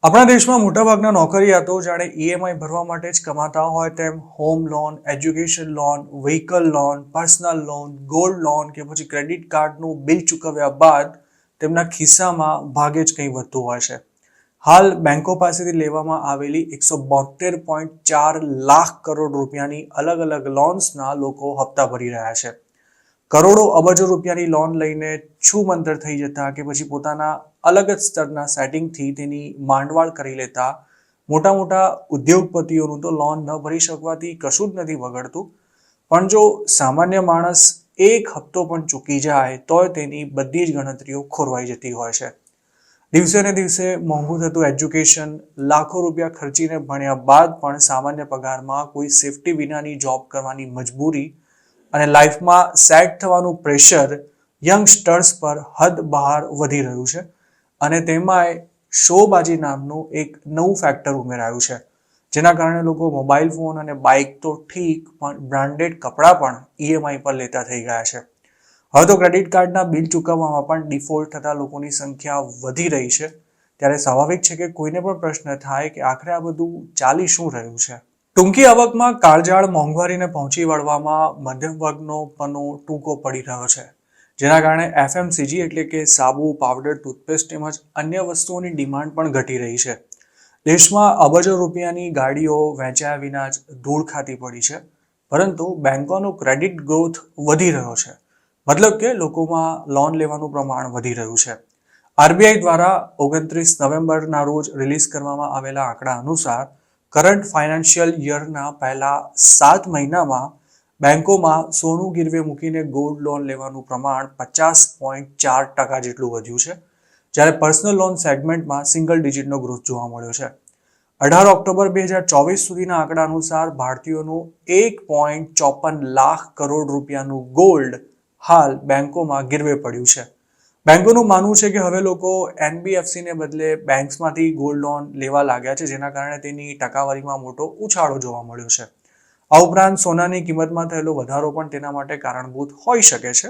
આપણા દેશમાં મોટાભાગના નોકરિયાતો જાણે ઈએમઆઈ ભરવા માટે જ કમાતા હોય તેમ home loan, education loan, vehicle loan, personal loan, gold loan કે પછી ક્રેડિટ કાર્ડનું બિલ ચૂકવ્યા બાદ તેમના ખિસ્સામાં ભાગે જ કંઈ વધતું હોય છે. હાલ બેંકો પાસેથી લેવામાં આવેલી 172.4 લાખ કરોડ રૂપિયાની અલગ અલગ લોન્સના લોકો હપ્તા ભરી રહ્યા છે. કરોડો અબજો રૂપિયાની લોન લઈને છૂમંતર થઈ જતા કે પછી પોતાના અલગ જ સ્તરના સેટિંગથી તેની માંડવાળ કરી લેતા મોટા મોટા ઉદ્યોગપતિઓનું તો લોન ન ભરી શકવાથી કશું જ નથી બગડતું, પણ જો સામાન્ય માણસ એક હપ્તો પણ ચૂકી જાય તો તેની બધી જ ગણતરીઓ ખોરવાઈ જતી હોય છે. દિવસે ને દિવસે મોંઘું થતું એજ્યુકેશન, લાખો રૂપિયા ખર્ચીને ભણ્યા બાદ પણ સામાન્ય પગારમાં કોઈ સેફટી વિનાની જોબ કરવાની મજબૂરી અને લાઈફમાં સેટ થવાનું પ્રેશર યંગસ્ટર્સ પર હદ બહાર વધી રહ્યું છે. અને તેમાંય શોબાજી નામનું એક નવું ફેક્ટર ઉમેરાયું છે, જેના કારણે લોકો મોબાઈલ ફોન અને બાઇક તો ઠીક પણ બ્રાન્ડેડ કપડાં પણ ઈએમઆઈ પર લેતા થઈ ગયા છે. હવે તો ક્રેડિટ કાર્ડના બિલ ચૂકવવામાં પણ ડિફોલ્ટ થતા લોકોની સંખ્યા વધી રહી છે. ત્યારે સ્વાભાવિક છે કે કોઈને પણ પ્રશ્ન થાય કે આખરે આ બધું ચાલી શું રહ્યું છે. ટૂંકી આવકમાં કાળજાળ મોંઘવારીને પહોંચી વળવામાં મધ્યમ વર્ગનો પનો ટૂંકો પડી રહ્યો છે, જેના કારણે એફએમસીજી એટલે કે સાબુ, પાવડર, ટૂથપેસ્ટ તેમજ અન્ય વસ્તુઓની ડિમાન્ડ પણ ઘટી રહી છે. દેશમાં અબજો રૂપિયાની ગાડીઓ વેચાયા વિના જ ધૂળ ખાતી પડી છે, પરંતુ બેંકોનો ક્રેડિટ ગ્રોથ વધી રહ્યો છે. મતલબ કે લોકોમાં લોન લેવાનું પ્રમાણ વધી રહ્યું છે. આરબીઆઈ દ્વારા 29 નવેમ્બરના રોજ રિલીઝ કરવામાં આવેલા આંકડા અનુસાર કરંટ ફાઇનાન્શિયલ યરના પહેલા 7 મહિનામાં બેંકોમાં સોનું ગીરવે મૂકીને ગોલ્ડ લોન લેવાનું પ્રમાણ 50.4% જેટલું વધ્યું છે, જ્યારે પર્સનલ લોન સેગમેન્ટમાં સિંગલ ડિજિટનો ગ્રોથ જોવા મળ્યો છે. 18 ઓક્ટોબર 2024 સુધીના આંકડા અનુસાર ભારતીયોનું 1.54 લાખ કરોડ રૂપિયાનું ગોલ્ડ હાલ બેંકોમાં ગીરવે પડ્યું છે. બેંકોનું માનવું છે કે હવે લોકો એનબીએફસીને બદલે બેંક્સમાંથી ગોલ્ડ લોન લેવા લાગ્યા છે, જેના કારણે તેની ટકાવારીમાં મોટો ઉછાળો જોવા મળ્યો છે. આ ઉપરાંત સોનાની કિંમતમાં થયેલો વધારો પણ તેના માટે કારણભૂત હોઈ શકે છે.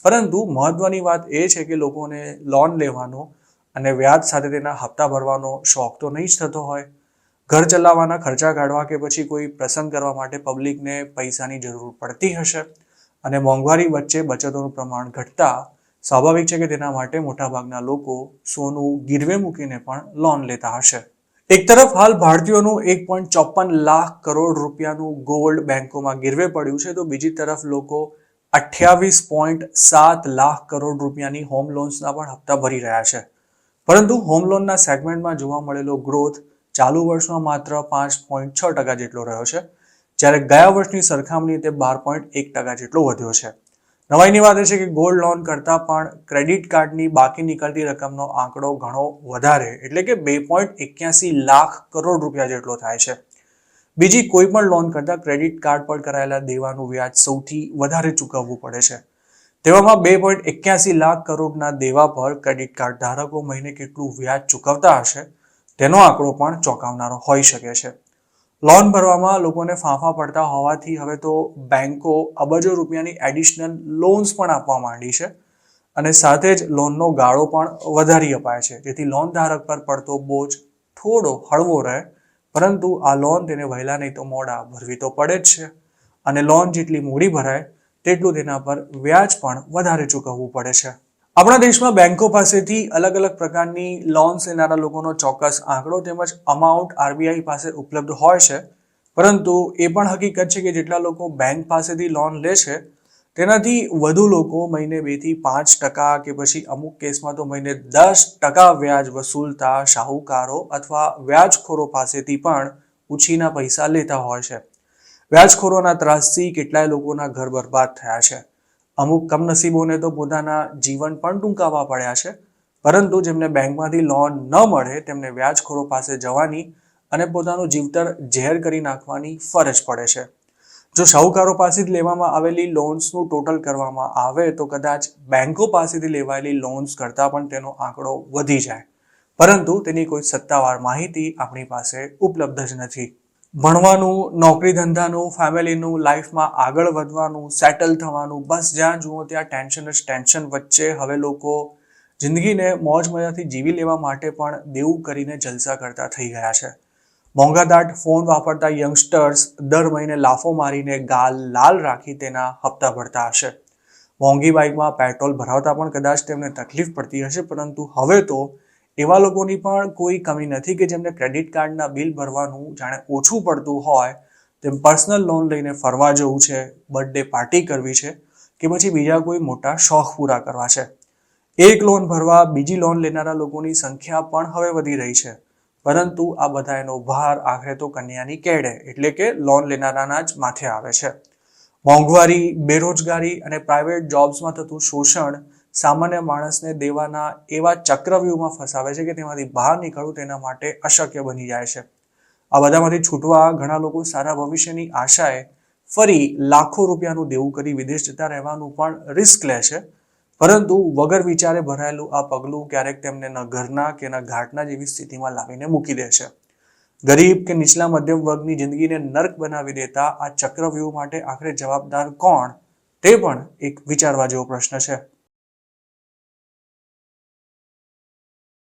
પરંતુ મહત્વની વાત એ છે કે લોકોને લોન લેવાનો અને વ્યાજ સાથે તેના હપ્તા ભરવાનો શોખ તો નહીં જ થતો હોય. ઘર ચલાવવાના ખર્ચા કાઢવા કે પછી કોઈ પ્રસંગ કરવા માટે પબ્લિકને પૈસાની જરૂર પડતી હશે, અને મોંઘવારી વચ્ચે બચતોનું પ્રમાણ ઘટતા સ્વાભાવિક છે કે તેના માટે મોટાભાગના લોકો સોનું ગીરવે મૂકીને પણ લોન લેતા હશે. એક તરફ હાલ ભારતીયોનું 1.54 લાખ કરોડ રૂપિયાનું ગોલ્ડ બેંકોમાં ગીરવે પડ્યું છે, તો બીજી તરફ લોકો 28.7 લાખ કરોડ રૂપિયાની હોમ લોન્સના પણ હપ્તા ભરી રહ્યા છે. પરંતુ હોમ લોનના સેગમેન્ટમાં જોવા મળેલો ગ્રોથ ચાલુ વર્ષમાં માત્ર 5.6% જેટલો રહ્યો છે, જ્યારે ગયા વર્ષની સરખામણીએ તે 12.1% જેટલો વધ્યો છે. નવાઈની વાત એ છે કે ગોલ્ડ લોન કરતાં પણ ક્રેડિટ કાર્ડની બાકી નીકળતી રકમનો આંકડો ઘણો વધારે એટલે કે 2.81 લાખ કરોડ રૂપિયા જેટલો થાય છે. બીજી કોઈ પણ લોન કરતાં ક્રેડિટ કાર્ડ પર કરાયેલા દેવાનું વ્યાજ સૌથી વધારે ચૂકવવું પડે છે. તેવામાં 2.81 લાખ કરોડના દેવા પર ક્રેડિટ કાર્ડ ધારકો મહિને કેટલું વ્યાજ ચૂકવતા હશે તેનો આંકડો પણ ચોંકાવનારો હોઈ શકે છે. લોન ભરવામાં લોકોને ફાંફા પડતા હોવાથી હવે તો બેંકો અબજો રૂપિયાની એડિશનલ લોન્સ પણ આપવા માંડી છે, અને સાથે જ લોનનો ગાળો પણ વધારી અપાય છે, જેથી લોન ધારક પર પડતો બોજ થોડો હળવો રહે. પરંતુ આ લોન તેને વહેલા નહીં તો મોડા ભરવી તો પડે જ છે, અને લોન જેટલી મોડી ભરાય તેટલું તેના પર વ્યાજ પણ વધારે ચૂકવવું પડે છે. આપણા દેશમાં બેંકો પાસેથી અલગ અલગ પ્રકારની લોન્સ લેનારા લોકોનો ચોક્કસ આંકડો તેમજ અમાઉન્ટ આરબીઆઈ પાસે ઉપલબ્ધ હોય છે, પરંતુ એ પણ હકીકત છે કે જેટલા લોકો બેંક પાસેથી લોન લે છે તેનાથી વધુ લોકો મહિને 2 થી 5% કે પછી અમુક કેસમાં તો મહિને 10% વ્યાજ વસૂલતા શાહુકારો અથવા વ્યાજખોરો પાસેથી પણ ઉછીના પૈસા લેતા હોય છે. વ્યાજખોરોના ત્રાસથી કેટલાય લોકોના ઘર બરબાદ થયા છે. અમુક કમનસીબોને તો પોતાના જીવન પણ ટૂંકાવવા પડ્યા છે, પરંતુ જેમને બેંકમાંથી લોન ન મળે તેમને વ્યાજખોરો પાસે જવાની અને પોતાનું જીવતર ઝેર કરી નાખવાની ફરજ પડે છે. જો શાહુકારો પાસેથી લેવામાં આવેલી લોન્સનું ટોટલ કરવામાં આવે તો કદાચ બેંકો પાસેથી લેવાયેલી લોન્સ કરતાં પણ તેનો આંકડો વધી જાય, પરંતુ તેની કોઈ સત્તાવાર માહિતી આપણી પાસે ઉપલબ્ધ જ નથી. ભણવાનું, નોકરી ધંધાનું, ફેમિલીનું, લાઈફમાં આગળ વધવાનું, સેટલ થવાનું, બસ જ્યાં જુઓ ત્યાં ટેન્શન જ ટેન્શન વચ્ચે હવે લોકો જિંદગીને મોજ મજાથી જીવી લેવા માટે પણ દેવું કરીને જલસા કરતા થઈ ગયા છે. મોંઘાદાટ ફોન વાપરતા યંગસ્ટર્સ દર મહિને લાફો મારીને ગાલ લાલ રાખી તેના હપ્તા ભરતા હશે. મોંઘી બાઇકમાં પેટ્રોલ ભરાવતા પણ કદાચ તેમને તકલીફ પડતી હશે, પરંતુ હવે તો એવા લોકોની પણ કોઈ કમી નથી કે જેમને ક્રેડિટ કાર્ડના બિલ ભરવાનું જાણે ઓછું પડતું હોય તેમ પર્સનલ લોન લઈને ફરવા જવું છે, બર્થડે પાર્ટી કરવી છે કે પછી બીજા કોઈ મોટા શોખ પૂરા કરવા છે. એક લોન ભરવા બીજી લોન લેનારા લોકોની સંખ્યા પણ હવે વધી રહી છે, પરંતુ આ બધા એનો ભાર આખરે તો કન્યાની કેડે એટલે કે લોન લેનારાના જ માથે આવે છે. મોંઘવારી, બેરોજગારી અને પ્રાઇવેટ જોબ્સમાં થતું શોષણ સામાન્ય માણસને દેવાના એવા ચક્રવ્યૂહમાં ફસાવે છે કે તેમાંથી બહાર નીકળવું તેના માટે અશક્ય બની જાય છે. આ બધામાંથી છૂટવા ઘણા લોકો સારા ભવિષ્યની આશાએ ફરી લાખો રૂપિયાનું દેવું કરી વિદેશ જતા રહેવાનું પણ રિસ્ક લે છે, પરંતુ વગર વિચારે ભરાયેલું આ પગલું ક્યારેક તેમને ન ઘરના કે ન ઘાટના જેવી સ્થિતિમાં લાવીને મૂકી દે છે. ગરીબ કે નીચલા મધ્યમ વર્ગની જિંદગીને નર્ક બનાવી દેતા આ ચક્રવ્યૂહ માટે આખરે જવાબદાર કોણ, તે પણ એક વિચારવા જેવો પ્રશ્ન છે.